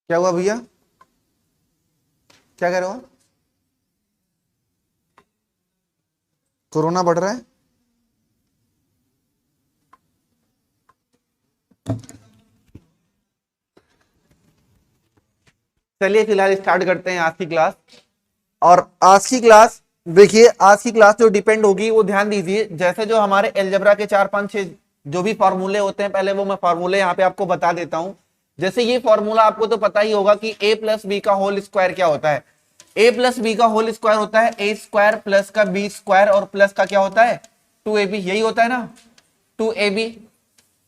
क्या हुआ भैया, क्या कह रहे हो? कोरोना बढ़ रहा है? चलिए फिलहाल स्टार्ट करते हैं आज की क्लास। और आज की क्लास देखिए, आज की क्लास जो डिपेंड होगी वो ध्यान दीजिए, जैसे जो हमारे एलजेब्रा के 4 5 6 जो भी फॉर्मूले होते हैं, पहले वो मैं फॉर्मूले यहाँ पे आपको बता देता हूँ। जैसे ये फॉर्मूला आपको तो पता ही होगा कि a प्लस बी का होल स्क्वायर क्या होता है। a प्लस बी का होल स्क्वायर होता है a स्क्वायर प्लस का b स्क्वायर और प्लस का क्या होता है 2ab, यही होता है ना 2ab।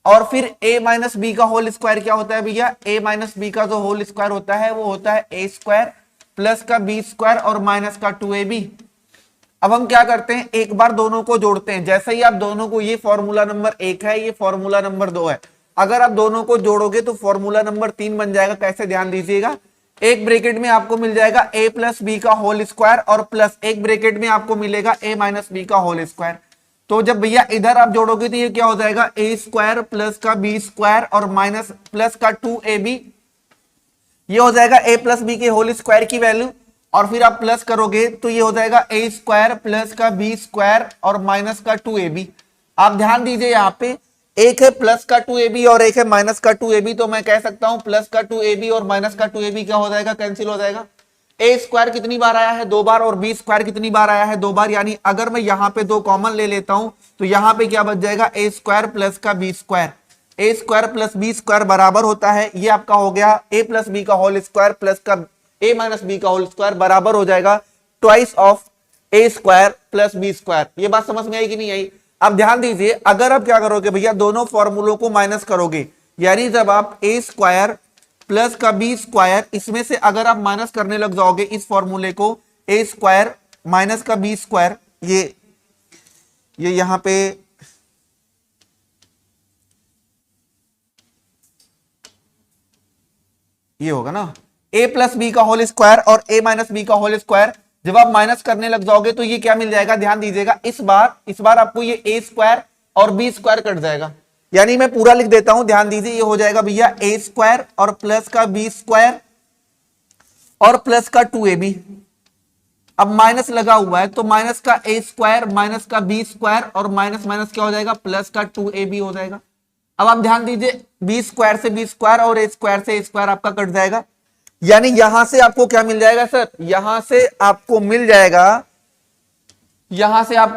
और फिर a माइनस बी का होल स्क्वायर क्या होता है भैया, a माइनस बी का जो होल स्क्वायर होता है वो होता है a स्क्वायर प्लस का b स्क्वायर और माइनस का 2ab। अब हम क्या करते हैं, एक बार दोनों को जोड़ते हैं। जैसे ही आप दोनों को, ये फॉर्मूला नंबर 1 है, ये फॉर्मूला नंबर 2 है, अगर आप दोनों को जोड़ोगे तो फॉर्मूला नंबर 3 बन जाएगा। कैसे, ध्यान दीजिएगा। एक ब्रैकेट में आपको मिल जाएगा a प्लस बी का होल स्क्वायर और प्लस एक ब्रैकेट में आपको मिलेगा a माइनस बी का होल स्क्वायर। तो जब भैया इधर आप जोड़ोगे तो ये क्या हो जाएगा, a स्क्वायर प्लस का b स्क्वायर और माइनस प्लस का 2ab, ये हो जाएगा a प्लस बी के होल स्क्वायर की वैल्यू। और फिर आप प्लस करोगे तो ये हो जाएगा a स्क्वायर प्लस का b स्क्वायर और माइनस का 2ab। आप ध्यान दीजिए, यहाँ पे एक है प्लस का 2ab और एक है माइनस का 2ab, तो मैं कह सकता हूं प्लस का 2ab और माइनस का 2ab क्या हो जाएगा, कैंसिल हो जाएगा। a स्क्वायर कितनी बार आया है, 2 बार, और b स्क्वायर कितनी बार आया है, 2 बार। यानी अगर मैं यहाँ पे 2 कॉमन ले लेता हूं तो यहाँ पे क्या बच जाएगा, a स्क्वायर प्लस का b square. a square plus b square बराबर होता है, ये आपका हो गया a प्लस बी का होल स्क्वायर प्लस का a माइनस बी का होल स्क्वायर बराबर हो जाएगा twice of a square plus b square. ये बात समझ में आई कि नहीं आई? अब ध्यान दीजिए, अगर आप क्या करोगे भैया, दोनों फॉर्मूलों को माइनस करोगे, यानी जब आप a स्क्वायर प्लस का b स्क्वायर, इसमें से अगर आप माइनस करने लग जाओगे इस फॉर्मूले को, a स्क्वायर माइनस का b स्क्वायर, ये यहां पे ये होगा ना a प्लस बी का होल स्क्वायर और a माइनस बी का होल स्क्वायर। जब आप माइनस करने लग जाओगे तो ये क्या मिल जाएगा, ध्यान दीजिएगा, इस बार आपको ये a स्क्वायर और b स्क्वायर कट जाएगा। यानी मैं पूरा लिख देता हूं, ध्यान दीजिए, ये हो जाएगा भैया a स्क्वायर और प्लस का b स्क्वायर और प्लस का 2ab। अब माइनस लगा हुआ है तो माइनस का a स्क्वायर माइनस का b स्क्वायर और माइनस माइनस क्या हो जाएगा, प्लस का 2ab हो जाएगा। अब आप ध्यान दीजिए, b स्क्वायर से b स्क्वायर और a स्क्वायर से a स्क्वायर आपका कट जाएगा। यानी यहां से आपको क्या मिल जाएगा सर, यहां से आपको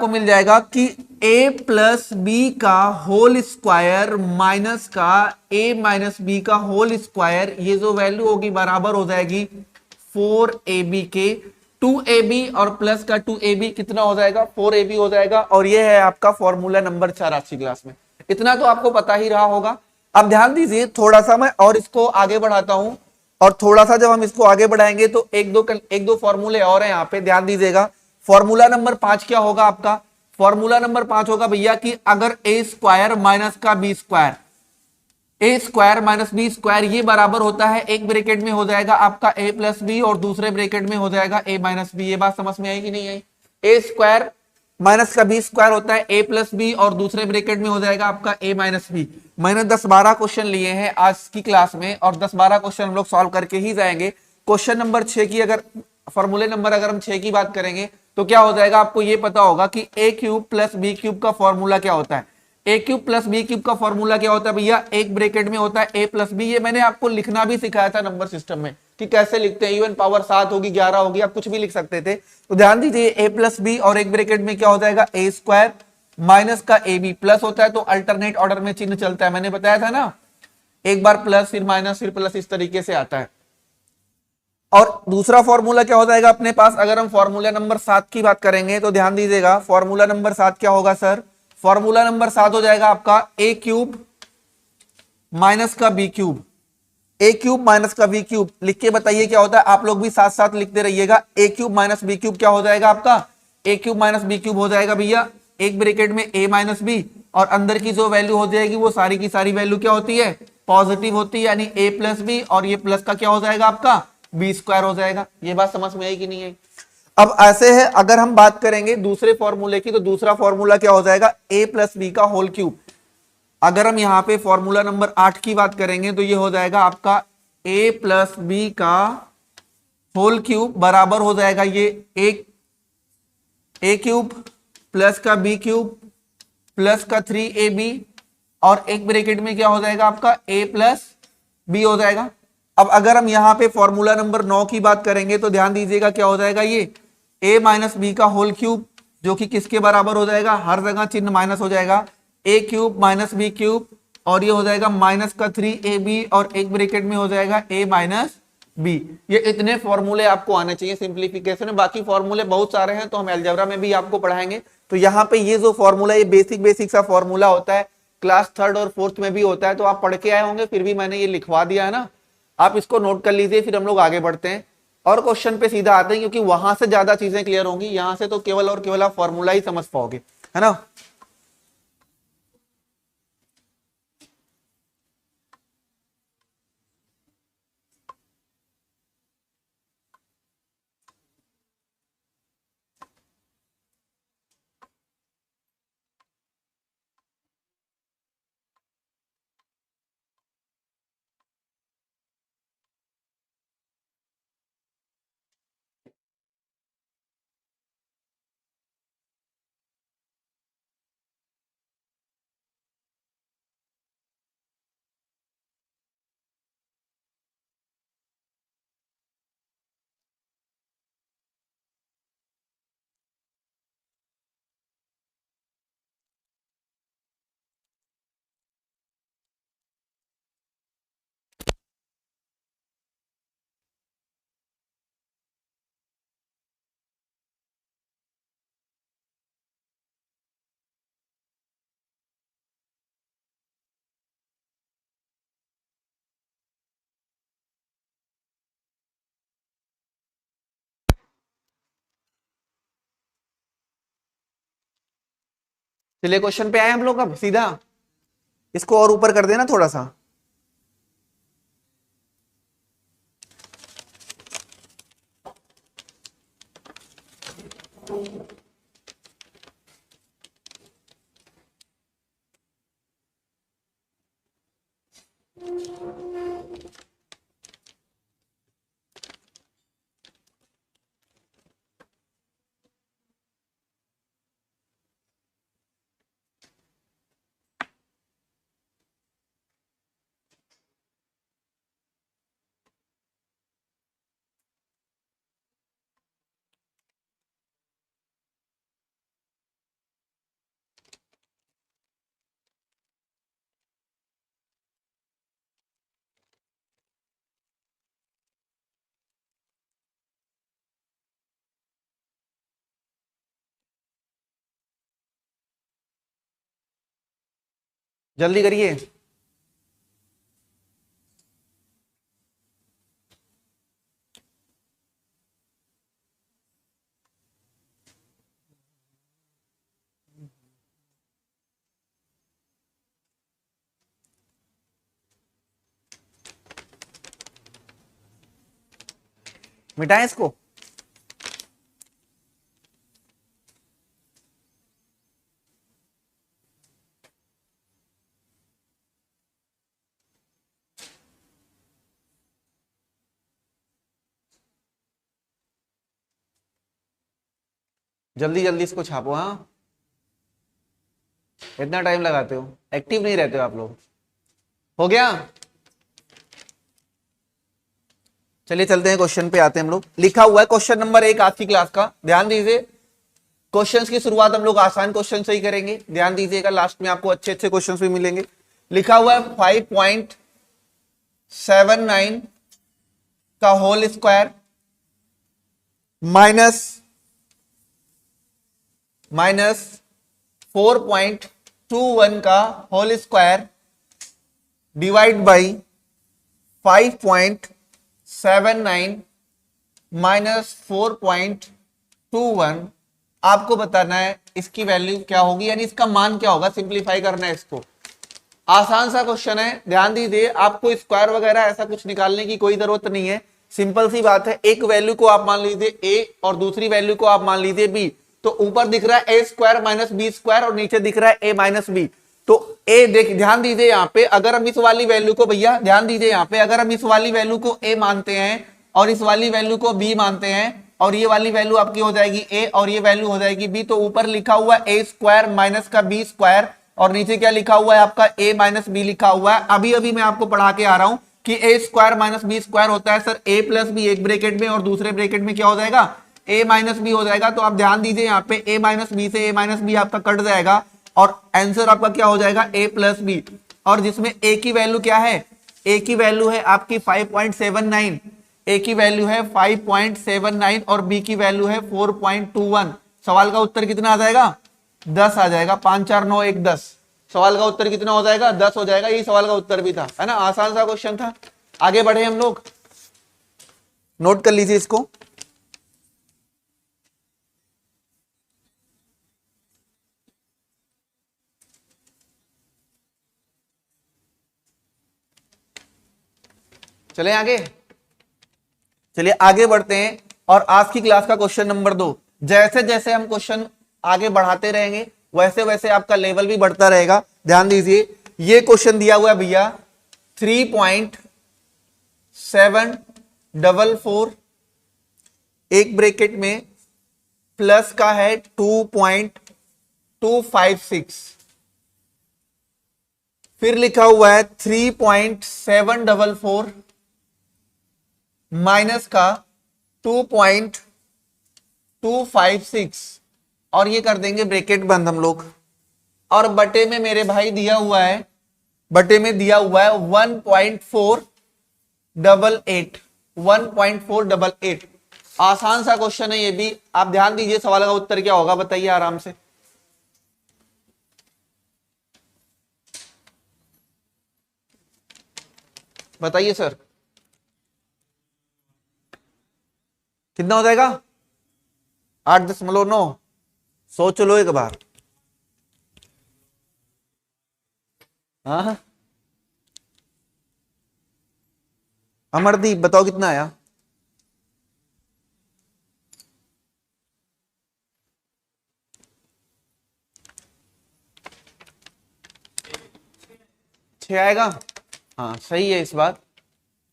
मिल जाएगा कि a प्लस बी का होल स्क्वायर माइनस का a माइनस बी का होल स्क्वायर, ये जो वैल्यू होगी बराबर हो जाएगी 4ab के। 2ab और प्लस का 2ab कितना हो जाएगा, 4ab हो जाएगा। और ये है आपका फॉर्मूला नंबर 4 आज की क्लास में। इतना तो आपको पता ही रहा होगा। अब ध्यान दीजिए, थोड़ा सा मैं और इसको आगे बढ़ाता हूं, और थोड़ा सा जब हम इसको आगे बढ़ाएंगे तो एक दो फॉर्मूले और हैं यहाँ पे, ध्यान दीजिएगा। फॉर्मूला नंबर 5 क्या होगा आपका, फॉर्मूला नंबर 5 होगा भैया कि अगर a स्क्वायर माइनस का b square, a square minus b square, ये बराबर होता है, एक ब्रैकेट में हो जाएगा आपका a प्लस बी और दूसरे ब्रैकेट में हो जाएगा a माइनस बी। ये बात समझ में आई कि नहीं आई? a स्क्वायर माइनस का b स्क्वायर होता है a प्लस बी और दूसरे ब्रैकेट में हो जाएगा आपका a माइनस बी। मैंने 10-12 क्वेश्चन लिए हैं आज की क्लास में और 10-12 क्वेश्चन हम लोग सॉल्व करके ही जाएंगे। क्वेश्चन नंबर 6 की अगर फॉर्मूले नंबर अगर हम 6 की बात करेंगे तो क्या हो जाएगा, आपको ये पता होगा कि a cube plus b cube का फॉर्मूला क्या होता है। a cube plus b cube का फॉर्मूला क्या होता है भैया, एक ब्रैकेट में होता है a प्लस बी। ये मैंने आपको लिखना भी सिखाया था नंबर सिस्टम में कि कैसे लिखते हैं, इवन पावर 7 होगी 11 होगी, आप कुछ भी लिख सकते थे। तो ध्यान दीजिए, a प्लस बी और एक ब्रैकेट में क्या हो जाएगा, a स्क्वायर माइनस का ab, प्लस होता है तो अल्टरनेट ऑर्डर में चिन्ह चलता है, मैंने बताया था ना, एक बार प्लस फिर माइनस फिर प्लस, इस तरीके से आता है। और दूसरा फॉर्मूला क्या हो जाएगा अपने पास, अगर हम फॉर्मूला नंबर 7 की बात करेंगे तो ध्यान दीजिएगा, फॉर्मूला नंबर 7 क्या होगा सर, फॉर्मूला नंबर 7 हो जाएगा आपका a क्यूब माइनस का b cube. a cube minus का b क्यूब लिख के बताइए क्या होता है, आप लोग भी साथ साथ लिखते रहिएगा। a cube minus b cube क्या हो जाएगा आपका, a cube minus b cube हो जाएगा भैया, एक ब्रैकेट में a माइनस b और अंदर की जो वैल्यू हो जाएगी वो सारी की सारी वैल्यू क्या होती है, पॉजिटिव होती है। यानी a प्लस बी और ये प्लस का क्या हो जाएगा आपका b स्क्वायर हो जाएगा। ये बात समझ में आई कि नहीं आई? अब ऐसे है, अगर हम बात करेंगे दूसरे फॉर्मूले की तो दूसरा फॉर्मूला क्या हो जाएगा, a प्लस बी का होल क्यूब। अगर हम यहाँ पे फॉर्मूला नंबर 8 की बात करेंगे तो ये हो जाएगा आपका ए प्लस बी का होल क्यूब बराबर हो जाएगा ये एक ए क्यूब प्लस का बी क्यूब प्लस का 3ab और एक ब्रैकेट में क्या हो जाएगा आपका a प्लस बी हो जाएगा। अब अगर हम यहां पे फॉर्मूला नंबर 9 की बात करेंगे तो ध्यान दीजिएगा क्या हो जाएगा ये a माइनस बी का होल क्यूब जो कि किसके बराबर हो जाएगा, हर जगह चिन्ह माइनस हो जाएगा, a cube minus b cube और ये हो जाएगा माइनस का 3ab और एक ब्रैकेट में हो जाएगा a माइनस बी। ये इतने फॉर्मूले आपको आने चाहिए सिंप्लीफिकेशन में, बाकी फॉर्मूले बहुत सारे हैं तो हम अलजेब्रा में भी आपको पढ़ाएंगे। तो यहाँ पे ये जो फॉर्मूला, ये बेसिक सा फॉर्मूला होता है, क्लास 3rd और 4th में भी होता है, तो आप पढ़ के आए होंगे, फिर भी मैंने ये लिखवा दिया है ना, आप इसको नोट कर लीजिए। फिर हम लोग आगे बढ़ते हैं और क्वेश्चन पे सीधा आते हैं, क्योंकि वहां से ज्यादा चीजें क्लियर होंगी, यहां से तो केवल और केवल आप फॉर्मूला ही समझ पाओगे, है ना। चलिए क्वेश्चन पे आए हम लोग अब सीधा, इसको और ऊपर कर देना थोड़ा सा। जल्दी करिए। मिटाएं इसको। जल्दी जल्दी इसको छापो। हाँ, इतना टाइम लगाते हो, एक्टिव नहीं रहते हो आप लोग। हो गया, चलिए चलते हैं क्वेश्चन पे आते हैं हम लोग। लिखा हुआ है क्वेश्चन नंबर 1 आज की क्लास का, ध्यान दीजिए। क्वेश्चंस की शुरुआत हम लोग आसान क्वेश्चन से ही करेंगे, ध्यान दीजिएगा, लास्ट में आपको अच्छे अच्छे क्वेश्चंस भी मिलेंगे। लिखा हुआ है 5.79 का होल स्क्वायर माइनस 4.21 का whole square divide by 5.79 minus 4.21। आपको बताना है इसकी वैल्यू क्या होगी, यानी इसका मान क्या होगा, सिंप्लीफाई करना है इसको। आसान सा क्वेश्चन है, ध्यान दीजिए। आपको स्क्वायर वगैरह ऐसा कुछ निकालने की कोई जरूरत नहीं है, सिंपल सी बात है। एक वैल्यू को आप मान लीजिए a और दूसरी वैल्यू को आप मान लीजिए b, तो ऊपर दिख रहा है a square minus b square और नीचे दिख रहा है a माइनस बी। तो ए देख ध्यान दीजिए यहाँ पे, अगर हम इस वाली वैल्यू को, भैया ध्यान दीजिए यहाँ पे, अगर हम इस वाली वैल्यू को ए मानते हैं और इस वाली वैल्यू को बी मानते हैं और ये वाली वैल्यू आपकी हो जाएगी ए और ये वैल्यू हो जाएगी बी, तो ऊपर लिखा हुआ है ए स्क्वायर माइनस का बी स्क्वायर और नीचे क्या लिखा हुआ है आपका ए माइनस बी लिखा हुआ है। अभी अभी मैं आपको पढ़ा के आ रहा हूं कि ए स्क्वायर माइनस बी स्क्वायर होता है सर ए प्लस बी एक ब्रैकेट में और दूसरे ब्रैकेट में क्या हो जाएगा ए माइनस बी हो जाएगा। तो आप ध्यान दीजिए यहाँ पे ए माइनस बी से ए माइनस बी आपका कट जाएगा और आंसर आपका क्या हो जाएगा ए प्लस बी, और जिसमें ए की वैल्यू क्या है, ए की वैल्यू है आपकी 5.79, ए की वैल्यू है 5.79 और बी की वैल्यू है 4.21। सवाल का उत्तर कितना आ जाएगा 10 आ जाएगा, 5 4 9 1 10। सवाल का उत्तर कितना हो जाएगा 10 हो जाएगा। ये सवाल का उत्तर भी था, है ना, आसान सा क्वेश्चन था। आगे बढ़े हम लोग, नोट कर लीजिए इसको। चले आगे, चलिए आगे बढ़ते हैं और आज की क्लास का क्वेश्चन नंबर 2। जैसे जैसे हम क्वेश्चन आगे बढ़ाते रहेंगे वैसे वैसे आपका लेवल भी बढ़ता रहेगा। ध्यान दीजिए, ये क्वेश्चन दिया हुआ है भैया 3.744, एक ब्रैकेट में प्लस का है 2.256, फिर लिखा हुआ है 3.744 माइनस का 2.256 और ये कर देंगे ब्रैकेट बंद हम लोग, और बटे में मेरे भाई दिया हुआ है, बटे में दिया हुआ है 1.488, 1.488। आसान सा क्वेश्चन है ये भी, आप ध्यान दीजिए सवाल का उत्तर क्या होगा बताइए आराम से। बताइए सर कितना हो जाएगा 8.9। सोच लो एक बार। हाँ अमरदीप बताओ कितना आया। छह आएगा, हाँ सही है इस बार।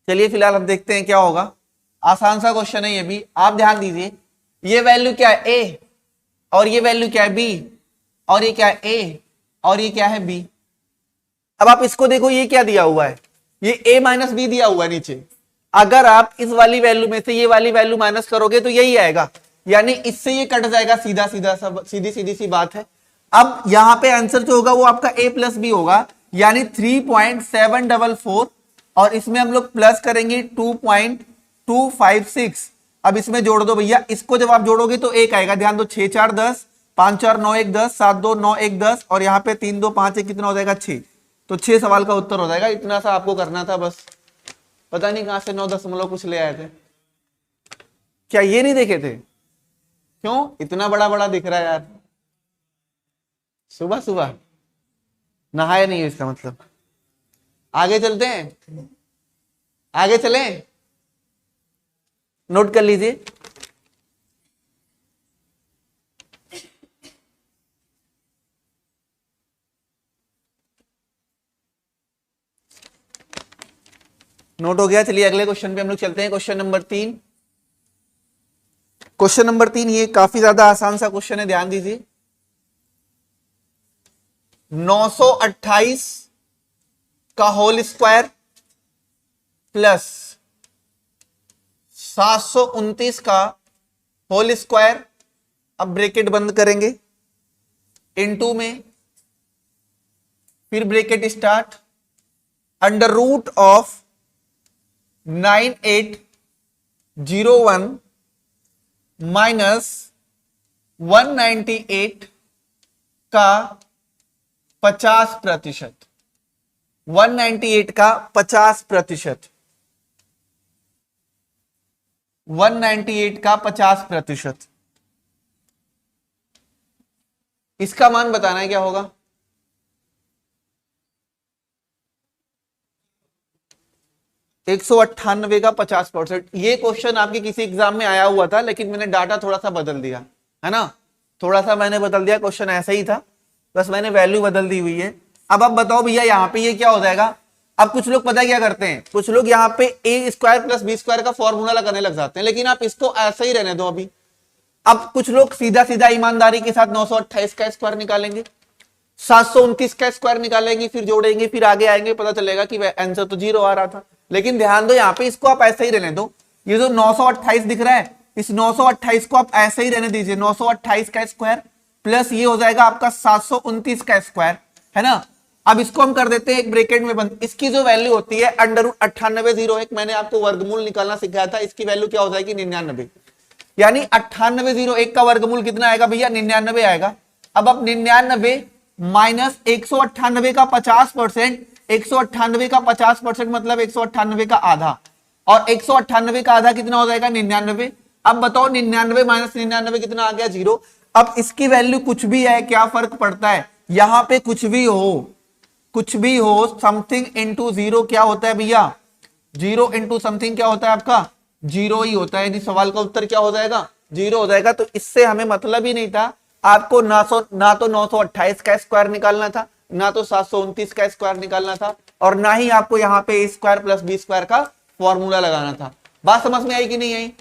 चलिए फिलहाल हम देखते हैं क्या होगा। आसान सा क्वेश्चन है ये भी, आप ध्यान दीजिए। ये वैल्यू क्या है ए और ये वैल्यू क्या है बी और ये क्या है ए और ये क्या है बी। अब आप इसको देखो, ये क्या दिया हुआ है, ये ए माइनस बी दिया हुआ है नीचे। अगर आप इस वाली वैल्यू में से ये वाली वैल्यू माइनस करोगे तो यही आएगा, यानी इससे ये कट जाएगा, सीधा सीधा सब सीधी सीधी सी बात है। अब यहां पे आंसर जो होगा वो आपका ए प्लस बी होगा, यानी 3.744 और इसमें हम लोग प्लस करेंगे 2.256। अब इसमें जोड़ दो भैया, इसको जब आप जोड़ोगे तो एक आएगा। ध्यान दो, 6 4 10, 5 4 9 1 10, 7 2 9 1 10 और यहाँ पे 3 2 5 1 कितना हो जाएगा 6। तो 6 सवाल का उत्तर हो जाएगा। इतना सा आपको करना था बस। पता नहीं कहां से 9 दशमलव कुछ ले आए थे, क्या ये नहीं देखे थे? क्यों इतना बड़ा बड़ा दिख रहा है यार, सुबह सुबह नहाया नहीं है इसका मतलब। आगे चलते हैं, आगे चलें, नोट कर लीजिए। नोट हो गया, चलिए अगले क्वेश्चन पे हम लोग चलते हैं। क्वेश्चन नंबर 3, क्वेश्चन नंबर 3 ये काफी ज्यादा आसान सा क्वेश्चन है, ध्यान दीजिए। 928 का होल स्क्वायर प्लस 729 का होल स्क्वायर, अब ब्रैकेट बंद करेंगे, इनटू में फिर bracket start, under root of 9801 minus 198 का 50%, 198 का 50%, 198 का 50%। इसका मान बताना है क्या होगा। एक 198 का 50%। ये क्वेश्चन आपके किसी एग्जाम में आया हुआ था, लेकिन मैंने डाटा थोड़ा सा बदल दिया है ना, थोड़ा सा मैंने बदल दिया। क्वेश्चन ऐसा ही था, बस मैंने वैल्यू बदल दी हुई है। अब आप बताओ भैया यहाँ पे ये क्या हो जाएगा। अब कुछ लोग पता है क्या करते हैं, कुछ लोग यहाँ पे ए स्क्वायर प्लस बी स्क्वायर का फॉर्मूला लगाने लग जाते हैं, लेकिन आप इसको ऐसा ही रहने दो अभी। अब कुछ लोग सीधा सीधा ईमानदारी के साथ 928 का स्क्वायर निकालेंगे, 729 का स्क्वायर निकालेंगे, फिर जोड़ेंगे, फिर आगे आएंगे, पता चलेगा कि आंसर तो 0 आ रहा था। लेकिन ध्यान दो यहाँ पे इसको आप ऐसे ही रहने दो। ये जो 928 दिख रहा है, इस 928 को आप ऐसे ही रहने दीजिए, 928 का स्क्वायर प्लस ये हो जाएगा आपका 729 का स्क्वायर, है ना। अब इसको हम कर देते हैं एक ब्रैकेट में बंद। इसकी जो वैल्यू होती है √9801, मैंने आपको वर्गमूल निकालना सिखाया था, इसकी वैल्यू क्या हो जाएगी 99, यानी 9801 का वर्गमूल कितना आएगा भैया 99 आएगा। अब आप 99 माइनस 198 का 50%, 198 का 50% मतलब 198 का आधा, और 198 का आधा कितना हो जाएगा 99। अब बताओ 99 माइनस 99 कितना आ गया 0। अब इसकी वैल्यू कुछ भी है, क्या फर्क पड़ता है, यहां पे कुछ भी हो, समथिंग इंटू 0 क्या होता है भैया, 0 इंटू समथिंग क्या होता है आपका 0 ही होता है, यानी सवाल का उत्तर क्या हो जाएगा 0 हो जाएगा। तो इससे हमें मतलब ही नहीं था, आपको ना तो 928 का स्क्वायर निकालना था, ना तो 729 का स्क्वायर निकालना था, और ना ही आपको यहाँ पे ए स्क्वायर प्लस बी स्क्वायर का फॉर्मूला लगाना था। बात समझ में आई कि नहीं आई।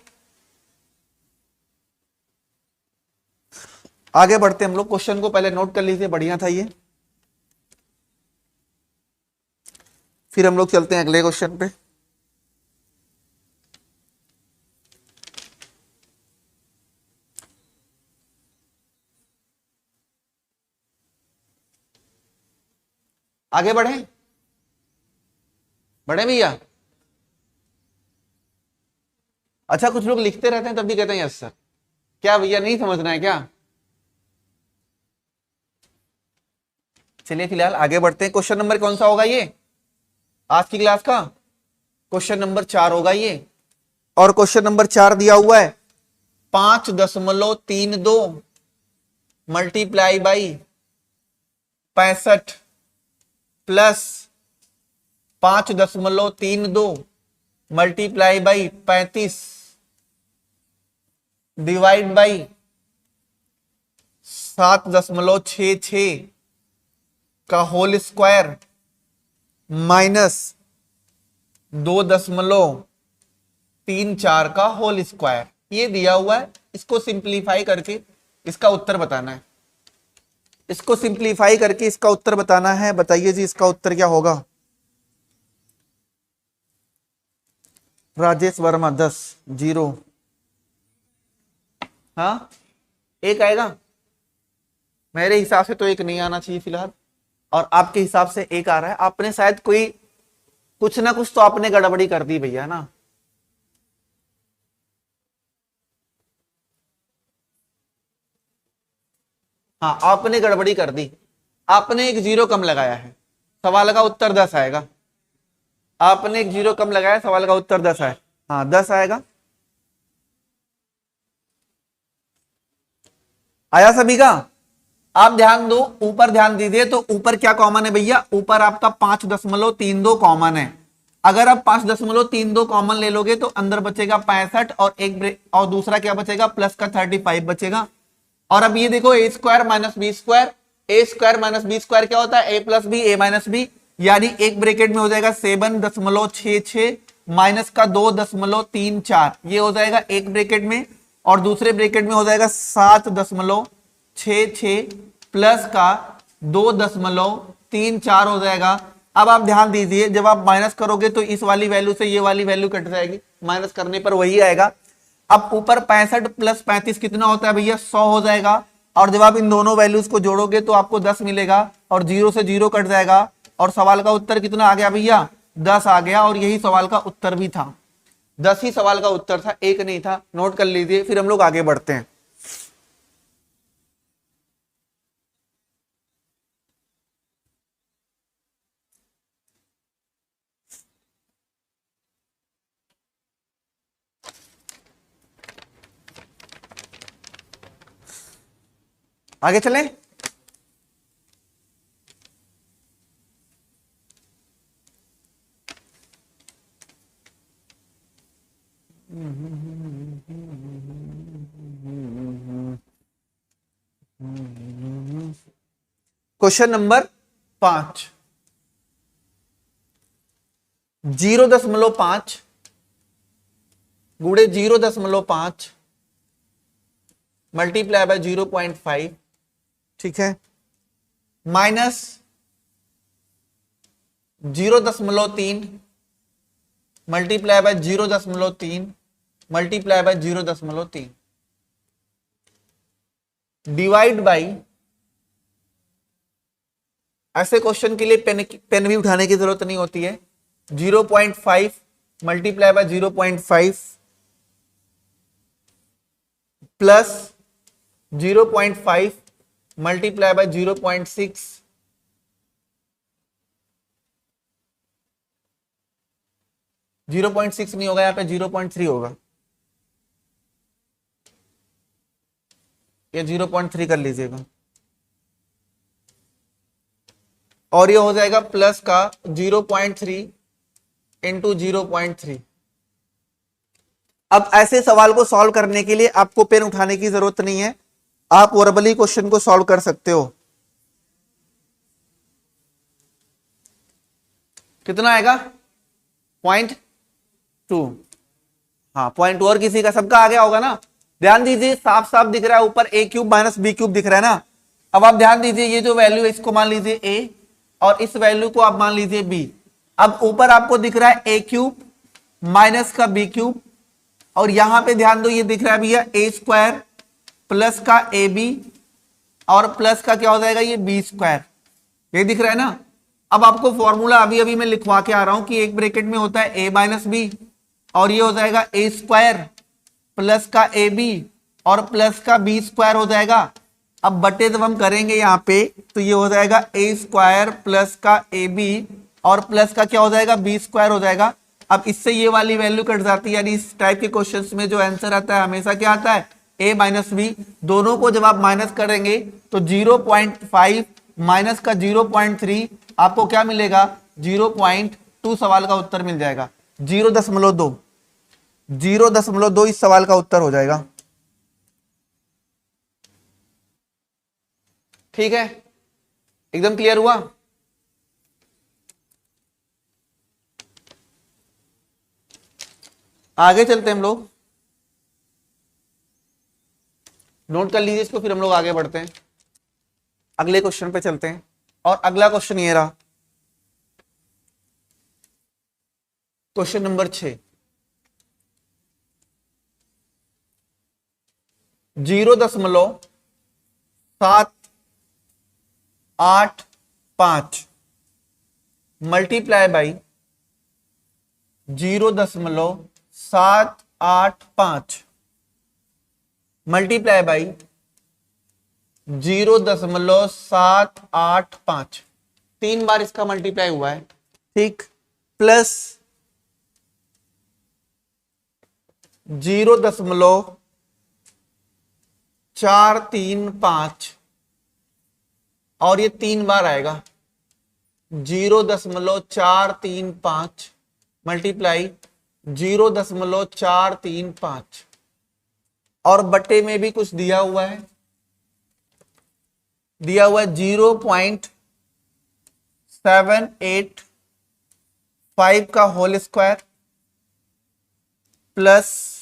आगे बढ़ते हम लोग, क्वेश्चन को पहले नोट कर लीजिए, बढ़िया था ये, फिर हम लोग चलते हैं अगले क्वेश्चन पे। आगे बढ़े भैया। अच्छा, कुछ लोग लिखते रहते हैं तब भी कहते हैं यस सर। क्या भैया नहीं समझना है क्या। चलिए फिलहाल आगे बढ़ते हैं। क्वेश्चन नंबर कौन सा होगा ये आज की क्लास का, क्वेश्चन नंबर 4 होगा ये, और क्वेश्चन नंबर 4 दिया हुआ है 5.32 multiply by 65 plus 5.32 multiply by 35 divide by 7.66 का होल स्क्वायर माइनस 2.34 का होल स्क्वायर, ये दिया हुआ है। इसको सिंप्लीफाई करके इसका उत्तर बताना है, इसको सिंप्लीफाई करके इसका उत्तर बताना है। बताइए जी इसका उत्तर क्या होगा। राजेश वर्मा 10 0, हाँ एक आएगा, मेरे हिसाब से तो एक नहीं आना चाहिए फिलहाल, और आपके हिसाब से एक आ रहा है। आपने शायद कोई कुछ ना कुछ तो आपने गड़बड़ी कर दी भैया ना। हाँ आपने गड़बड़ी कर दी, आपने एक 0 कम लगाया है, सवाल का उत्तर 10 आएगा। आपने एक 0 कम लगाया, सवाल का उत्तर 10 आए, हाँ 10 आएगा। आया सभी का। आप ध्यान दो, ऊपर ध्यान दीजिए, तो ऊपर क्या कॉमन है भैया, ऊपर आपका 5.32 कॉमन है। अगर आप 5.32 कॉमन ले लोगे तो अंदर बचेगा 65, और और दूसरा क्या बचेगा प्लस का 35 बचेगा। और अब ये देखो ए स्क्वायर माइनस बी स्क्वायर, ए स्क्वायर माइनस बी स्क्वायर क्या होता है ए प्लस बी, ए माइनस बी, यानी एक ब्रैकेट में हो जाएगा 7.66 माइनस का 2.34, ये हो जाएगा एक ब्रैकेट में, और दूसरे ब्रैकेट में हो जाएगा 7.66 प्लस का 2.34 हो जाएगा। अब आप ध्यान दीजिए, जब आप माइनस करोगे तो इस वाली वैल्यू से ये वाली वैल्यू कट जाएगी, माइनस करने पर वही आएगा। अब ऊपर 65 प्लस 35 कितना होता है भैया 100 हो जाएगा, और जब आप इन दोनों वैल्यूज को जोड़ोगे तो आपको 10 मिलेगा, और 0 से 0 कट जाएगा, और सवाल का उत्तर कितना आ गया भैया 10 आ गया। और यही सवाल का उत्तर भी था, 10 ही सवाल का उत्तर था, एक नहीं था, नोट कर लीजिए। फिर हम लोग आगे बढ़ते हैं। आगे चलें। क्वेश्चन नंबर 5, 0.5 गुणे 0.5 मल्टीप्लाई बाय 0.5, ठीक है, minus 0.3 multiply by 0.3 multiply by 0.3 divide by, ऐसे क्वेश्चन के लिए पेन भी उठाने की जरूरत नहीं होती है, 0.5 multiply by 0.5 plus 0.5 multiply by 0.6 0.6 नहीं होगा, यहां पे 0.3 होगा, ये 0.3 कर लीजिएगा, और ये हो जाएगा प्लस का 0.3 इंटू 0.3। अब ऐसे सवाल को सॉल्व करने के लिए आपको पेन उठाने की जरूरत नहीं है, आप वर्बली क्वेश्चन को सॉल्व कर सकते हो। कितना आएगा? 0.2, हाँ 0.2, और किसी का सबका आ गया होगा ना। ध्यान दीजिए, साफ साफ दिख रहा है ऊपर a cube minus b cube दिख रहा है ना। अब आप ध्यान दीजिए, ये जो वैल्यू है इसको मान लीजिए a और इस वैल्यू को आप मान लीजिए b। अब ऊपर आपको दिख रहा है a क्यूब माइनस का b क्यूब, और यहां पे ध्यान दो ये दिख रहा है भैया a स्क्वायर प्लस का ab और प्लस का क्या हो जाएगा ये b स्क्वायर, ये दिख रहा है ना। अब आपको फॉर्मूला अभी अभी मैं लिखवा के आ रहा हूं कि एक ब्रैकेट में होता है a माइनस बी और ये हो जाएगा a स्क्वायर प्लस का ab और प्लस का b स्क्वायर हो जाएगा। अब बटे जब हम करेंगे यहाँ पे तो ये हो जाएगा a स्क्वायर प्लस का ab और प्लस का क्या हो जाएगा b स्क्वायर हो जाएगा। अब इससे ये वाली वैल्यू कट जाती है, यानी इस टाइप के क्वेश्चंस में जो आंसर आता है हमेशा क्या आता है a माइनस बी। दोनों को जब आप माइनस करेंगे तो 0.5 माइनस का 0.3 आपको क्या मिलेगा 0.2 सवाल का उत्तर मिल जाएगा। 0.2 इस सवाल का उत्तर हो जाएगा। ठीक है, एकदम क्लियर हुआ। आगे चलते हैं हम लोग, नोट कर लीजिए इसको, फिर हम लोग आगे बढ़ते हैं, अगले क्वेश्चन पे चलते हैं। और अगला क्वेश्चन ये रहा, question number 6। 0.785 multiply by 0.785 multiply by 0.785, 3 बार इसका मल्टीप्लाई हुआ है, ठीक, प्लस 0.435 और ये 3 बार आएगा 0.435 मल्टीप्लाई 0.435 और बटे में भी कुछ दिया हुआ है 0.785 का होल स्क्वायर प्लस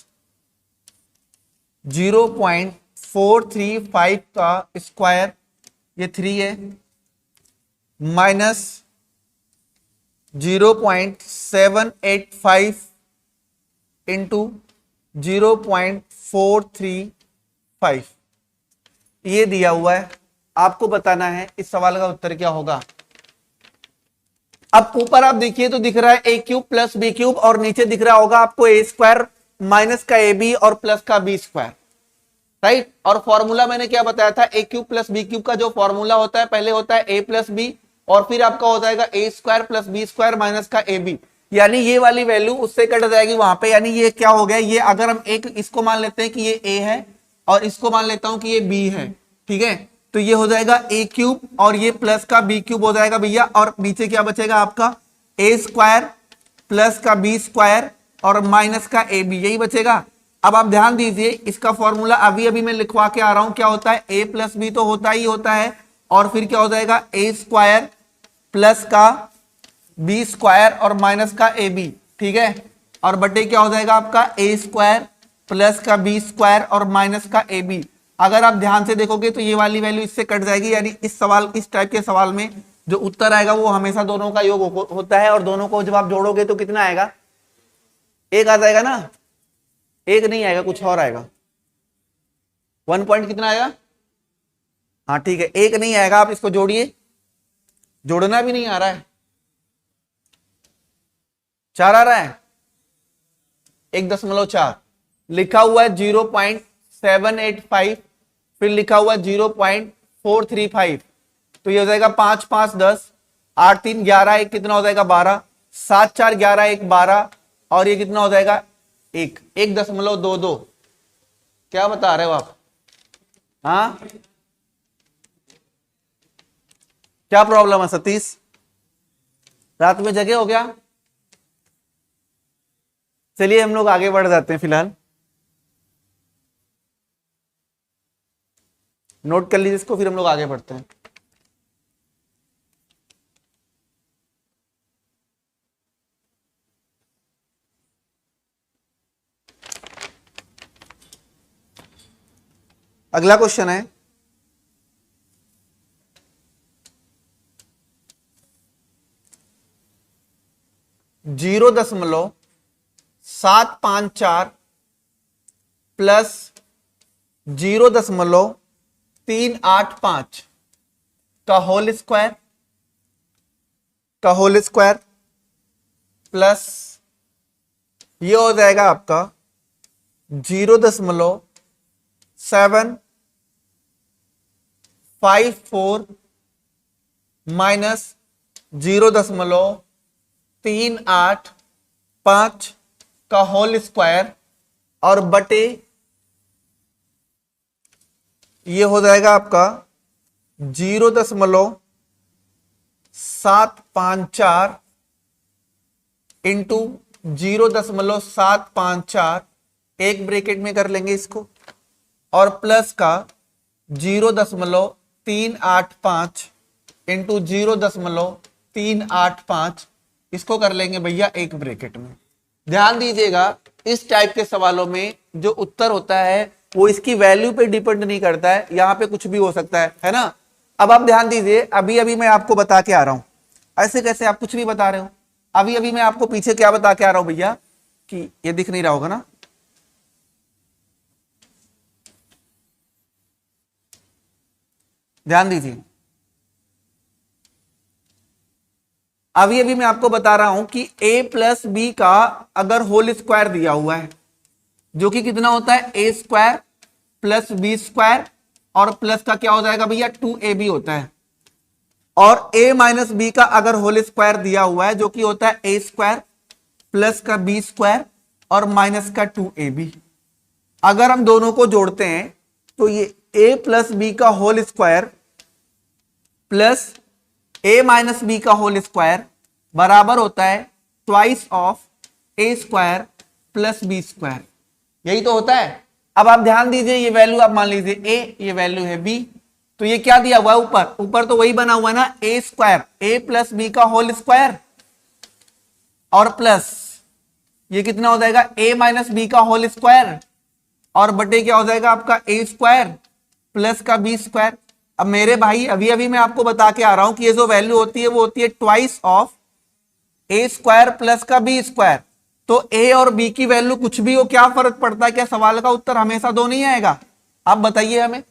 0.435 का स्क्वायर, ये 3 है, माइनस 0.785 इंटू 0.435 ये दिया हुआ है। आपको बताना है इस सवाल का उत्तर क्या होगा। अब ऊपर आप देखिए तो दिख रहा है a cube plus b cube और नीचे दिख रहा होगा आपको a स्क्वायर माइनस का ab और प्लस का b स्क्वायर, राइट। और फॉर्मूला मैंने क्या बताया था, a cube plus b cube का जो फॉर्मूला होता है पहले होता है a प्लस बी और फिर आपका हो जाएगा a square plus b square minus का ab, यानी ये वाली वैल्यू उससे कट जाएगी वहां पे। यानी ये क्या हो गया, ये अगर हम एक इसको मान लेते हैं कि ये a है और इसको मान लेता हूं कि ये b है, ठीक है, तो ये हो जाएगा a क्यूब और ये प्लस का b क्यूब हो जाएगा भैया, और नीचे क्या बचेगा आपका a स्क्वायर प्लस का b स्क्वायर और माइनस का ab, यही बचेगा। अब आप ध्यान दीजिए, इसका फॉर्मूला अभी अभी मैं लिखवा के आ रहा हूं, क्या होता है a प्लस बी तो होता ही होता है और फिर क्या हो जाएगा a स्क्वायर प्लस का बी स्क्वायर और माइनस का ए बी, ठीक है, और बटे क्या हो जाएगा आपका ए स्क्वायर प्लस का बी स्क्वायर और माइनस का ए बी। अगर आप ध्यान से देखोगे तो ये वाली वैल्यू इससे कट जाएगी, यानी इस सवाल, इस टाइप के सवाल में जो उत्तर आएगा वो हमेशा दोनों का योग होता है, और दोनों को जब आप जोड़ोगे तो कितना आएगा, एक आ जाएगा ना, एक नहीं आएगा, कुछ और आएगा, 1 पॉइंट कितना आएगा, हाँ ठीक है, एक नहीं आएगा, आप इसको जोड़िए, जोड़ना भी नहीं आ रहा है, 4 आ रहा है, 1.4 लिखा हुआ है, 0.785, फिर लिखा हुआ है 0.435, तो ये हो जाएगा 5 5 10, 8 3 11, एक कितना हो जाएगा 12, 7 4 11 1 12, और ये कितना हो जाएगा 1.22। क्या बता रहे हो आप, हाँ क्या प्रॉब्लम है सतीश, रात में जगे हो गया। चलिए हम लोग आगे बढ़ जाते हैं, फिलहाल नोट कर लीजिए इसको, फिर हम लोग आगे बढ़ते हैं। अगला क्वेश्चन है, जीरो 0.754 प्लस 0.385 का होल स्क्वायर प्लस ये हो जाएगा आपका 0.754 माइनस 0.385 का होल स्क्वायर, और बटे ये हो जाएगा आपका 0.754 इंटू 0.754, एक ब्रैकेट में कर लेंगे इसको, और प्लस का 0.385 इंटू 0.385, इसको कर लेंगे भैया एक ब्रैकेट में। ध्यान दीजिएगा, इस टाइप के सवालों में जो उत्तर होता है वो इसकी वैल्यू पे डिपेंड नहीं करता है, यहां पे कुछ भी हो सकता है ना। अब आप ध्यान दीजिए, अभी अभी मैं आपको बता के आ रहा हूं, ऐसे कैसे आप कुछ भी बता रहे हो, अभी अभी मैं आपको पीछे क्या बता के आ रहा हूं भैया, कि ये दिख नहीं रहा होगा ना, ध्यान दीजिए, अभी अभी मैं आपको बता रहा हूं कि a प्लस बी का अगर होल स्क्वायर दिया हुआ है, जो कि कितना होता है ए स्क्वायर प्लस बी स्क्वायर, और प्लस का क्या हो जाएगा भैया 2ab होता है, और a माइनस बी का अगर होल स्क्वायर दिया हुआ है, जो कि होता है ए स्क्वायर प्लस का बी स्क्वायर और माइनस का 2ab। अगर हम दोनों को जोड़ते हैं तो ये a प्लस बी का whole square plus a minus b का होल स्क्वायर बराबर होता है twice of a square plus b square, यही तो होता है। अब आप ध्यान दीजिए, ये वैल्यू आप मान लीजिए a, ये वैल्यू है b, तो ये क्या दिया हुआ है ऊपर, ऊपर तो वही बना हुआ है ना ए स्क्वायर, a प्लस बी का होल स्क्वायर, और प्लस ये कितना हो जाएगा a माइनस बी का होल स्क्वायर, और बटे क्या हो जाएगा आपका ए स्क्वायर प्लस का बी स्क्वायर। अब मेरे भाई अभी अभी मैं आपको बता के आ रहा हूं कि ये जो वैल्यू होती है वो होती है twice of a square plus का बी स्क्वायर। तो ए और बी की वैल्यू कुछ भी हो, क्या फर्क पड़ता है, क्या सवाल का उत्तर हमेशा दो नहीं आएगा, आप बताइए हमें,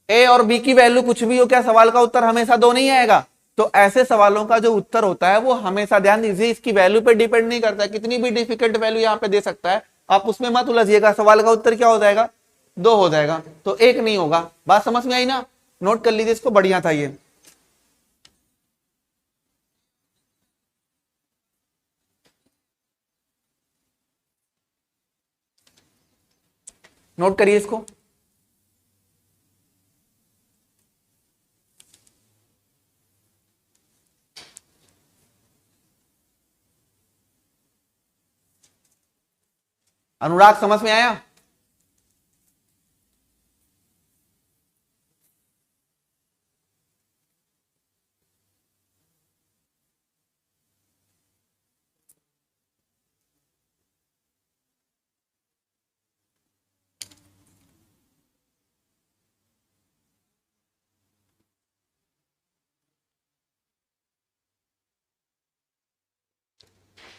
ए और बी की वैल्यू कुछ भी हो, क्या सवाल का उत्तर हमेशा दो नहीं आएगा। तो ऐसे सवालों का जो उत्तर होता है वो हमेशा, ध्यान दीजिए, इसकी वैल्यू पे डिपेंड नहीं करता है, कितनी भी डिफिकल्ट वैल्यू यहां पे दे सकता है, आप उसमें मत उलझिएगा, सवाल का उत्तर क्या हो जाएगा, दो हो जाएगा, तो एक नहीं होगा। बात समझ में आई ना, नोट कर लीजिए इसको, बढ़िया था ये। नोट करिए इसको, अनुराग समझ में आया।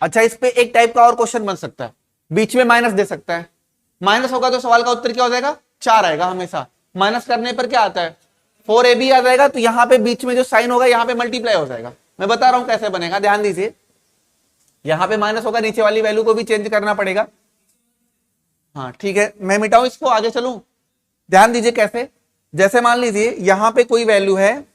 अच्छा, इस पे एक टाइप का और क्वेश्चन बन सकता है, बीच में माइनस दे सकता है। माइनस होगा तो सवाल का उत्तर क्या हो जाएगा, 4 आएगा हमेशा। माइनस करने पर क्या आता है, 4ab आ जाएगा। तो यहां पे बीच में जो साइन होगा यहां पे मल्टीप्लाई हो जाएगा। मैं बता रहा हूं कैसे बनेगा, ध्यान दीजिए। यहां पे माइनस होगा, नीचे वाली वैल्यू को भी चेंज करना पड़ेगा। हाँ ठीक है, मैं मिटाऊं इसको, आगे चलूं। ध्यान दीजिए कैसे, जैसे मान लीजिए यहां पे कोई वैल्यू है,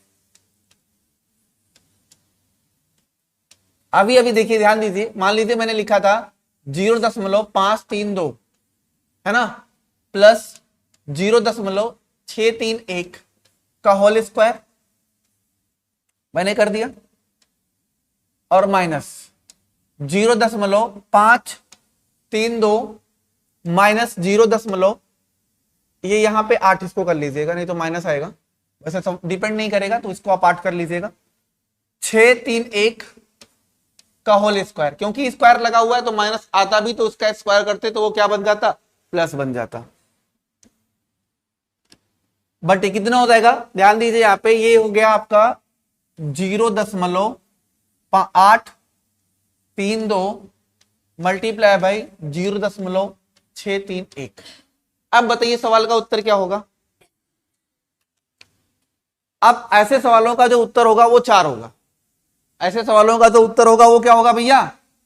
अभी अभी देखिए ध्यान दीजिए, मान लीजिए मैंने लिखा था 0.532 है ना, प्लस 0.631 का होल स्क्वायर मैंने कर दिया, और माइनस 0.532 माइनस 0, ये यहां पे 8 इसको कर लीजिएगा, नहीं तो माइनस आएगा, वैसे सब डिपेंड नहीं करेगा, तो इसको आप 8 कर लीजिएगा। 631 का होल स्क्वायर, क्योंकि स्क्वायर लगा हुआ है तो माइनस आता भी, तो उसका स्क्वायर करते तो वो क्या बन जाता, प्लस बन जाता। बट ये कितना हो जाएगा, ध्यान दीजिए यहां पे, ये हो गया आपका 0.832 मल्टीप्लाई बाई 0.631। अब बताइए सवाल का उत्तर क्या होगा। अब ऐसे सवालों का जो उत्तर होगा वो 4 होगा, ऐसे सवालों का जो उत्तर होगा वो क्या होगा भैया,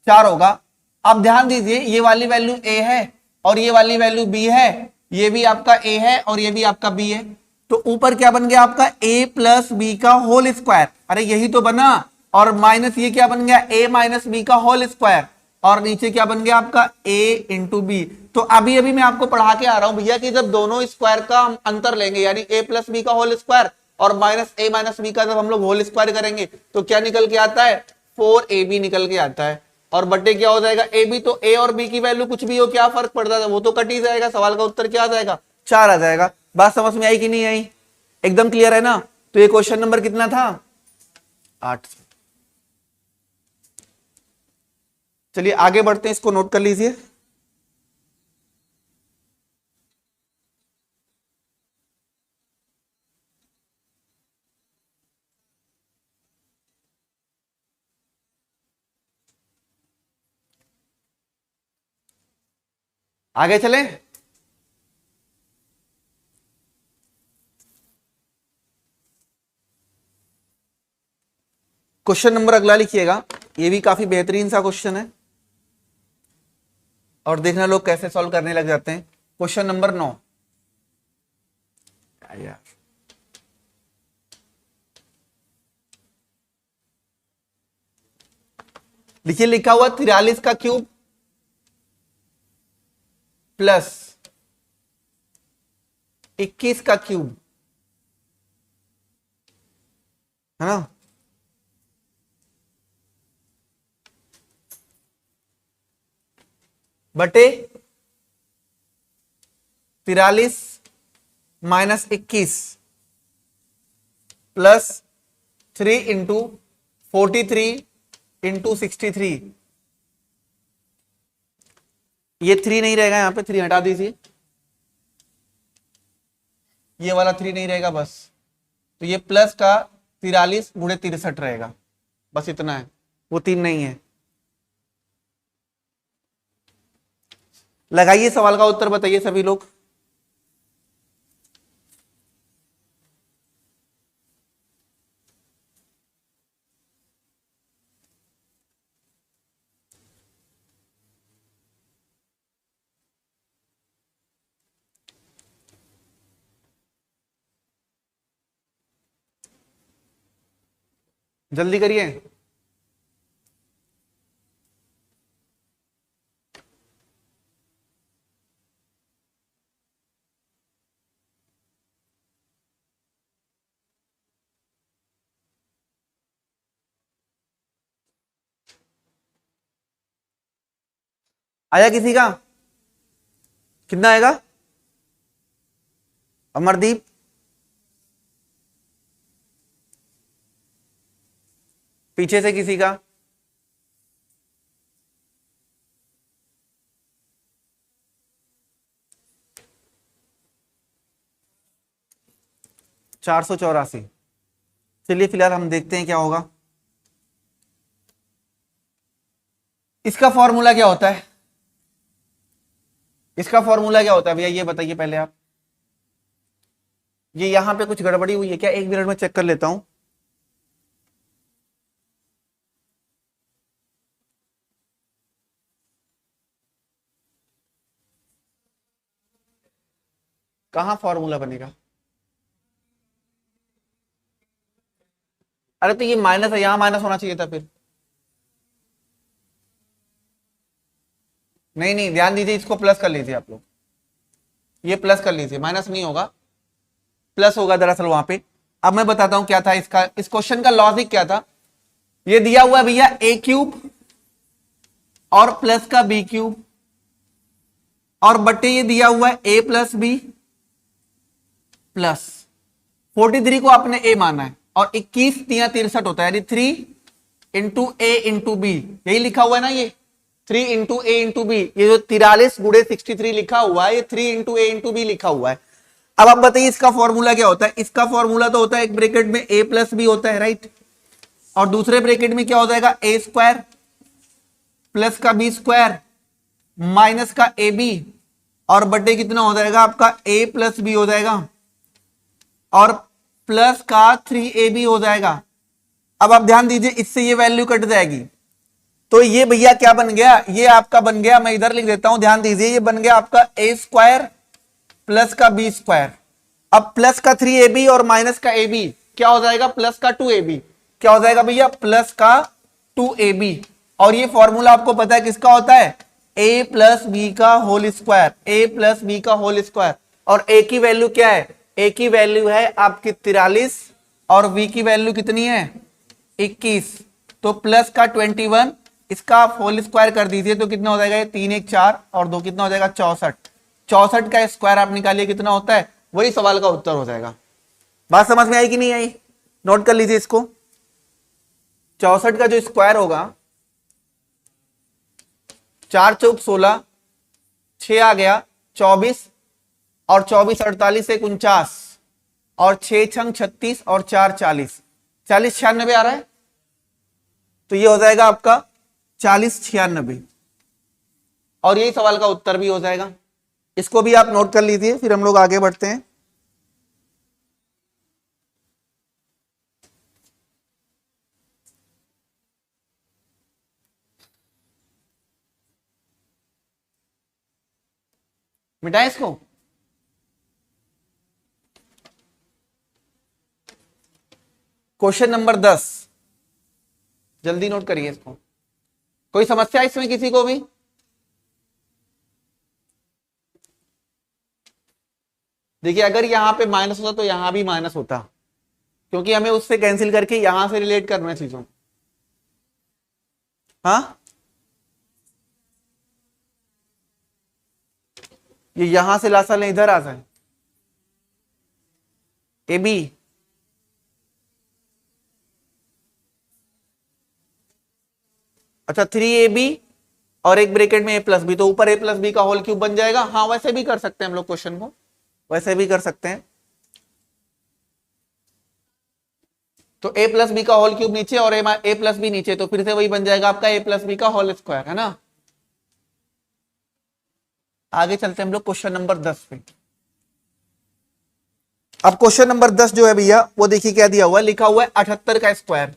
4 होगा। अब ध्यान दीजिए, ये वाली वैल्यू a है और ये वाली वैल्यू b है, ये भी आपका a है और ये भी आपका b है, तो ऊपर क्या बन गया आपका a प्लस बी का होल स्क्वायर, अरे यही तो बना, और माइनस ये क्या बन गया a माइनस बी का होल स्क्वायर, और नीचे क्या बन गया आपका a इंटू बी। तो अभी अभी मैं आपको पढ़ा के आ रहा हूं भैया कि जब दोनों स्क्वायर का हम अंतर लेंगे, यानी a प्लस बी का होल स्क्वायर और माइनस a माइनस बी का जब हम लोग होल स्क्वायर करेंगे तो क्या निकल के आता है, 4ab निकल के आता है। और बट्टे क्या हो जाएगा, ए बी, तो ए और बी की वैल्यू कुछ भी हो, क्या फर्क पड़ता है, वो तो कट ही जाएगा। सवाल का उत्तर क्या आ जाएगा, 4 आ जाएगा। बात समझ में आई कि नहीं आई, एकदम क्लियर है ना। तो ये क्वेश्चन नंबर कितना था, 8। चलिए आगे बढ़ते हैं, इसको नोट कर लीजिए। आगे चलें। क्वेश्चन नंबर अगला लिखिएगा, ये भी काफी बेहतरीन सा क्वेश्चन है, और देखना लोग कैसे सॉल्व करने लग जाते हैं। क्वेश्चन नंबर 9 यार, लिखिए, लिखा हुआ 43 का क्यूब प्लस 21 का क्यूब, है ना, बटे 43 माइनस 21 प्लस 3 इंटू 43 इंटू 63। ये 3 नहीं रहेगा, यहां पे 3 हटा दीजिए, ये वाला 3 नहीं रहेगा बस, तो ये प्लस का 43 गुणे 63 रहेगा, बस इतना है, वो 3 नहीं है। लगाइए सवाल का उत्तर, बताइए सभी लोग। जल्दी करिए। आया किसी का, कितना आएगा, अमरदीप, पीछे से किसी का, ₹484। चलिए फिलहाल हम देखते हैं क्या होगा। इसका फॉर्मूला क्या होता है? इसका फॉर्मूला क्या होता है भैया, ये बताइए पहले आप। ये यहां पे कुछ गड़बड़ी हुई है क्या? एक मिनट में चेक कर लेता हूं। कहां फॉर्मूला बनेगा? अरे तो ये माइनस है, यहां माइनस होना चाहिए था फिर। नहीं नहीं, ध्यान दीजिए, इसको प्लस कर लीजिए आप लोग, ये प्लस कर लीजिए, माइनस नहीं होगा, प्लस होगा दरअसल वहां पे। अब मैं बताता हूं क्या था इसका, इस क्वेश्चन का लॉजिक क्या था। ये दिया हुआ है भैया ए क्यूब और प्लस का बी क्यूब, और बट्टे ये दिया हुआ है ए प्लस बी प्लस 43 को आपने ए माना है, और 21 तिया 63 होता है, यानी 3 इंटू ए इंटू बी, यही लिखा हुआ है ना, ये 3 इंटू ए इंटू बी, ये जो 43 गुड़े 63 लिखा हुआ है, ये 3 इंटू ए इंटू बी लिखा हुआ है। अब आप बताइए इसका फॉर्मूला क्या होता है? इसका फॉर्मूला तो होता है एक ब्रैकेट में ए प्लस बी होता है, राइट, और दूसरे ब्रैकेट में क्या हो जाएगा, ए स्क्वायर प्लस का बी स्क्वायर माइनस का ए बी, और बटे कितना हो जाएगा आपका, ए प्लस बी हो जाएगा, और प्लस का 3ab हो जाएगा। अब आप ध्यान दीजिए, इससे ये वैल्यू कट जाएगी, तो ये भैया क्या बन गया, ये आपका बन गया, मैं इधर लिख देता हूं, ध्यान दीजिए, ये बन गया आपका ए स्क्वायर प्लस का बी स्क्वायर। अब प्लस का 3ab और माइनस का ab क्या हो जाएगा, प्लस का 2ab, क्या हो जाएगा भैया, प्लस का 2ab। और ये फॉर्मूला आपको पता है किसका होता है, a प्लस बी का whole square, a plus b का होल स्क्वायर, और a की वैल्यू क्या है, a की वैल्यू है आपकी 43 और b की वैल्यू कितनी है 21, तो प्लस का 21, इसका आप होल स्क्वायर कर दीजिए तो कितना हो जाएगा, 3 1 4 और 2 कितना हो जाएगा 64, 64 का स्क्वायर आप निकालिए कितना होता है, वही सवाल का उत्तर हो जाएगा। बात समझ में आई कि नहीं आई? नोट कर लीजिए इसको, 64 का जो स्क्वायर होगा, 4 चौक 16, 6 आ गया 24, और 24 48 1 49, और 6 छंग 36 और 4 40, 40 96 आ रहा है, तो ये हो जाएगा आपका 40 96, और यही सवाल का उत्तर भी हो जाएगा। इसको भी आप नोट कर लीजिए, फिर हम लोग आगे बढ़ते हैं। मिटाएं इसको, क्वेश्चन नंबर 10, जल्दी नोट करिए इसको। कोई समस्या इसमें किसी को भी? देखिए अगर यहां पे माइनस होता तो यहां भी माइनस होता, क्योंकि हमें उससे कैंसिल करके यहां से रिलेट करना है चीजों। हाँ, ये यहां से लासा ले इधर आ जाए, ए बी, अच्छा 3ab और एक ब्रैकेट में a प्लस बी, तो ऊपर a प्लस बी का होल क्यूब बन जाएगा। हाँ वैसे भी कर सकते हैं हम लोग क्वेश्चन को, वैसे भी कर सकते हैं, तो a प्लस बी का होल क्यूब नीचे और a प्लस बी नीचे, तो फिर से वही बन जाएगा आपका a प्लस बी का होल स्क्वायर, है ना। आगे चलते हैं हम लोग क्वेश्चन नंबर 10 पे। अब क्वेश्चन नंबर 10 जो है भैया, वो देखिए क्या दिया हुआ है, लिखा हुआ है 78 का स्क्वायर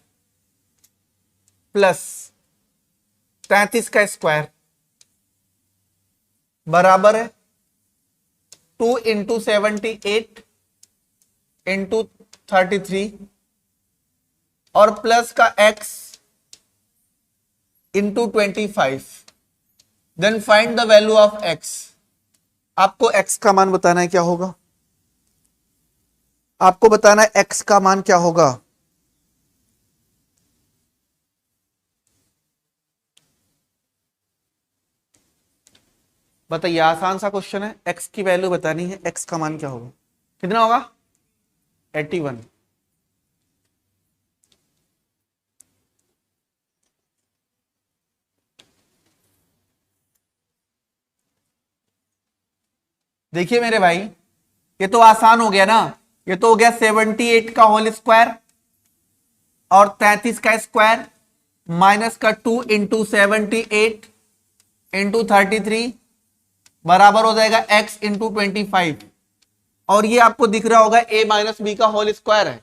प्लस 33 का स्क्वायर बराबर है 2 इंटू 78 इंटू 33 और प्लस का x into 25, then find the value of x। आपको x का मान बताना है क्या होगा, आपको बताना है x का मान क्या होगा। बताइए, आसान सा क्वेश्चन है, x की वैल्यू बतानी है, x का मान क्या होगा, कितना होगा 81। देखिए मेरे भाई, ये तो आसान हो गया ना, ये तो हो गया 78 का होल स्क्वायर और 33 का स्क्वायर माइनस का 2 इंटू 78 इंटू 33 बराबर हो जाएगा x इंटू 25। और ये आपको दिख रहा होगा a माइनस बी का होल स्क्वायर है,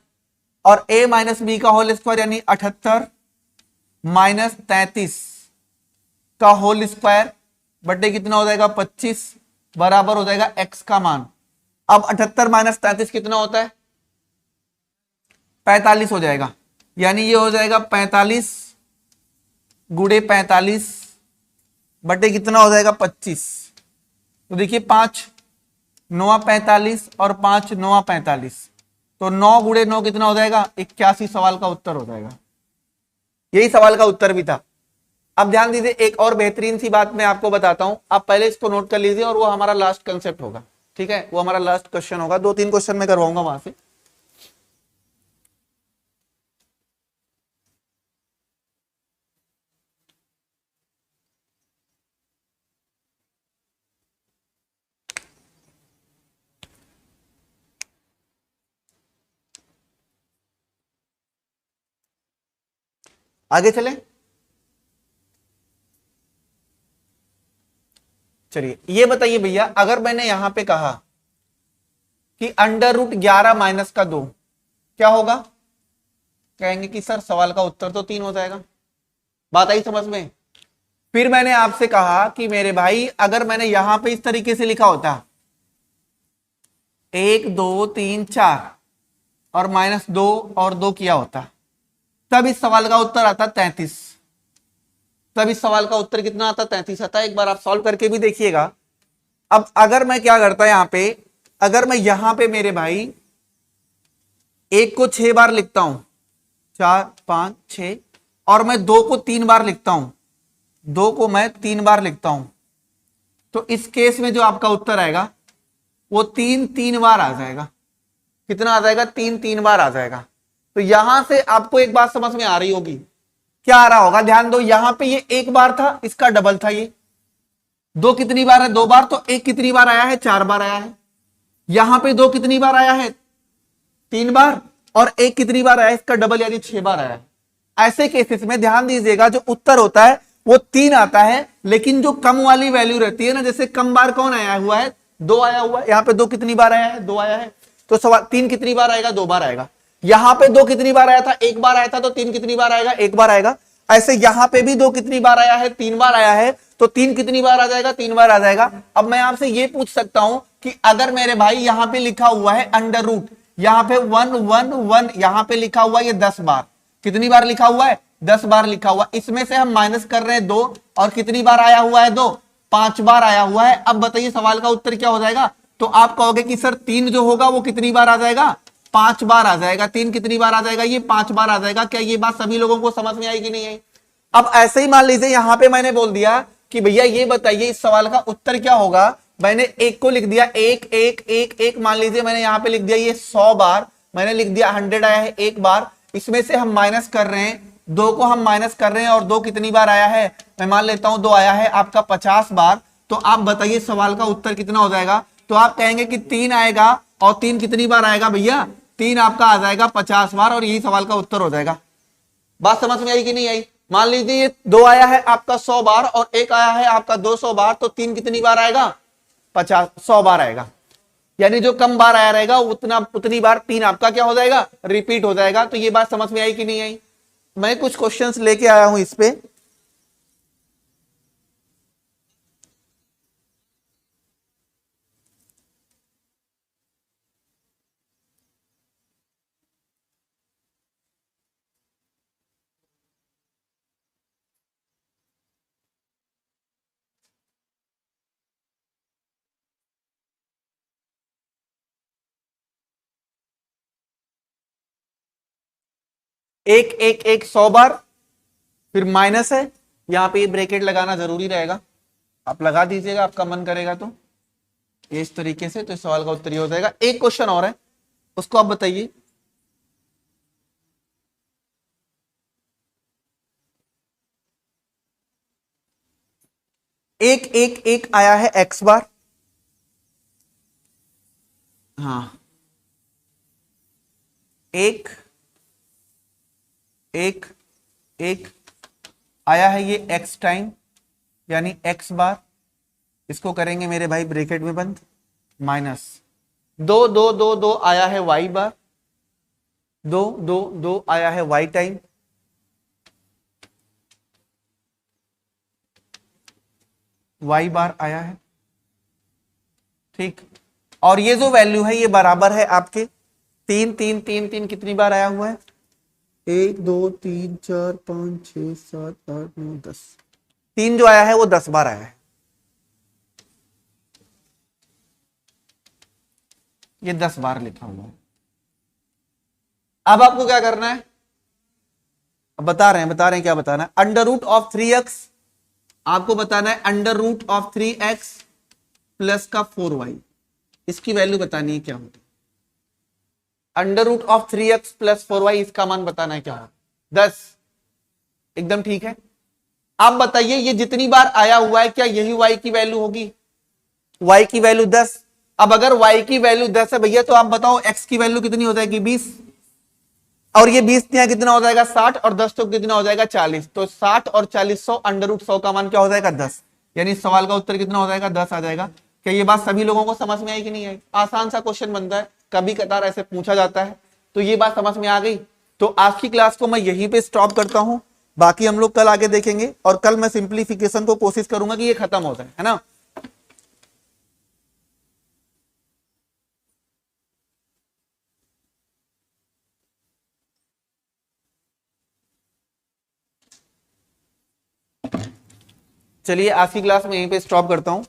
और a माइनस बी का होल स्क्वायर यानी 78 माइनस 33 का होल स्क्वायर बटे कितना हो जाएगा 25 बराबर हो जाएगा x का मान। अब 78 माइनस 33 कितना होता है 45 हो जाएगा, यानी ये हो जाएगा 45 गुड़े 45 बटे कितना हो जाएगा 25। तो देखिए 5 9 45 और 5 9 45, तो 9 गुड़े 9 कितना हो जाएगा 81 सवाल का उत्तर हो जाएगा। यही सवाल का उत्तर भी था। अब ध्यान दीजिए, एक और बेहतरीन सी बात मैं आपको बताता हूं, आप पहले इसको नोट कर लीजिए और वो हमारा लास्ट कंसेप्ट होगा, ठीक है, वो हमारा लास्ट क्वेश्चन होगा। 2-3 क्वेश्चन मैं करवाऊंगा वहां से। आगे चलें, चलिए ये बताइए भैया, अगर मैंने यहां पे कहा कि अंडर रूट 11 माइनस का 2 क्या होगा, कहेंगे कि सर सवाल का उत्तर तो 3 हो जाएगा। बात आई समझ में। फिर मैंने आपसे कहा कि मेरे भाई अगर मैंने यहां पे इस तरीके से लिखा होता 1 2 3 4 और माइनस 2 और 2 किया होता, तब इस सवाल का उत्तर आता 33। तब इस सवाल का उत्तर कितना आता 33 आता। एक बार आप सॉल्व करके भी देखिएगा। अब अगर मैं क्या करता यहां पे, अगर मैं यहां पे मेरे भाई 1 को 6 बार लिखता हूं, 4 5 6, और मैं 2 को 3 बार लिखता हूं, 2 को मैं 3 बार लिखता हूं, तो इस केस में जो आपका उत्तर आएगा वो 3 3 बार आ जाएगा। कितना आ जाएगा 3 3 बार आ जाएगा। तो यहां से आपको एक बात समझ में आ रही होगी, क्या आ रहा होगा, ध्यान दो, यहां पे ये 1 बार था, इसका डबल था ये। 2 कितनी बार है 2 बार, तो 1 कितनी बार आया है 4 बार आया है। यहां पे 2 कितनी बार आया है 3 बार, और 1 कितनी बार आया है इसका डबल यानी 6 बार आया है। ऐसे केसेस में ध्यान दीजिएगा जो उत्तर होता है वो 3 आता है, लेकिन जो कम वाली वैल्यू रहती है ना, जैसे कम बार कौन आया हुआ है 2 आया हुआ है, यहां पे 2 कितनी बार आया है 2 आया है, तो सवाल 3 कितनी बार आएगा 2 बार आएगा। यहां पे 2 कितनी बार आया था 1 बार आया था, तो 3 कितनी बार आएगा 1 बार आएगा। ऐसे यहां पे भी 2 कितनी बार आया है 3 बार आया है, तो 3 कितनी बार आ जाएगा 3 बार आ जाएगा। अब मैं आपसे ये पूछ सकता हूं कि अगर मेरे भाई यहां पे लिखा हुआ है अंडर रूट, यहां पे 1 1 1, यहां पे लिखा हुआ है ये 10 बार, कितनी बार लिखा हुआ है 10 बार लिखा हुआ, इसमें से हम माइनस कर रहे हैं 2, और कितनी बार आया हुआ है 2 5 बार आया हुआ है। अब बताइए सवाल का उत्तर क्या हो जाएगा, तो आप कहोगे कि सर 3 जो होगा वो कितनी बार आ जाएगा 5 बार आ जाएगा। 3 कितनी बार आ जाएगा ये 5 बार आ जाएगा। क्या ये बात सभी लोगों को समझ में आई कि नहीं आई। अब ऐसे ही मान लीजिए यहां पे मैंने बोल दिया कि भैया ये बताइए इस सवाल का उत्तर क्या होगा, मैंने 1 को लिख दिया 1 1 1 1, मान लीजिए मैंने यहां पे लिख दिया ये 100 बार, मैंने लिख दिया 100 आया है 1 बार, इसमें से हम माइनस कर रहे हैं 2 को, हम माइनस कर रहे हैं, और 2 कितनी बार आया है, मैं मान लेता हूं 2 आया है आपका 50 बार। तो आप बताइए सवाल का उत्तर कितना हो जाएगा, तो आप कहेंगे कि 3 आएगा, और 3 कितनी बार आएगा भैया 3 आपका आ जाएगा 50 बार, और यही सवाल का उत्तर हो जाएगा। बात समझ में आई कि नहीं आई। मान लीजिए ये 2 आया है आपका 100 बार और 1 आया है आपका 200 बार, तो 3 कितनी बार आएगा 50 100 बार आएगा, यानी जो कम बार आया रहेगा उतनी बार 3 आपका क्या हो जाएगा रिपीट हो जाएगा। तो ये बात समझ में आई कि नहीं आई। मैं कुछ क्वेश्चंस लेके आया हूं इस पे, एक एक एक 100 बार, फिर माइनस है, यहां पे ब्रैकेट लगाना जरूरी रहेगा, आप लगा दीजिएगा आपका मन करेगा तो इस तरीके से। तो इस सवाल का उत्तर ये हो जाएगा। एक क्वेश्चन और है उसको आप बताइए। एक एक एक आया है x बार, हाँ, एक एक एक आया है ये x टाइम यानी x बार, इसको करेंगे मेरे भाई ब्रैकेट में बंद, माइनस 2 आया है y बार, 2 आया है y टाइम, y बार आया है, ठीक। और ये जो वैल्यू है ये बराबर है आपके 3 कितनी बार आया हुआ है, 1 2 3 4 5 6 7 8 9 10, 3 जो आया है वो 10 बार आया है, ये 10 बार लिखा हुआ है। अब आपको क्या करना है, अब बता रहे हैं क्या बताना है, अंडर रूट ऑफ 3x, आपको बताना है under root of 3x plus का 4y, इसकी वैल्यू बतानी है क्या होती है। Under root of 3x plus 4y, इसका मान बताना है क्या होगा, 10, एकदम ठीक है। आप बताइए ये जितनी बार आया हुआ है क्या यही y की वैल्यू होगी, y की वैल्यू 10। अब अगर y की वैल्यू 10 है भैया तो आप बताओ x की वैल्यू कितनी हो जाएगी, 20, और ये 20 यहाँ कितना हो जाएगा 60, और 10 तो कितना हो जाएगा 40, तो 60 और 40 100, अंडर रूट 100 का मान क्या हो जाएगा 10, यानी सवाल का उत्तर कितना हो जाएगा 10 आ जाएगा। क्या ये बात सभी लोगों को समझ में आई कि नहीं आई, आसान सा क्वेश्चन बनता है, कभी कतार ऐसे पूछा जाता है, तो ये बात समझ में आ गई। तो आज की क्लास को मैं यहीं पे स्टॉप करता हूं, बाकी हम लोग कल आगे देखेंगे, और कल मैं सिंप्लीफिकेशन को कोशिश करूंगा कि ये खत्म हो जाए, है ना। चलिए आज की क्लास में यहीं पे स्टॉप करता हूं।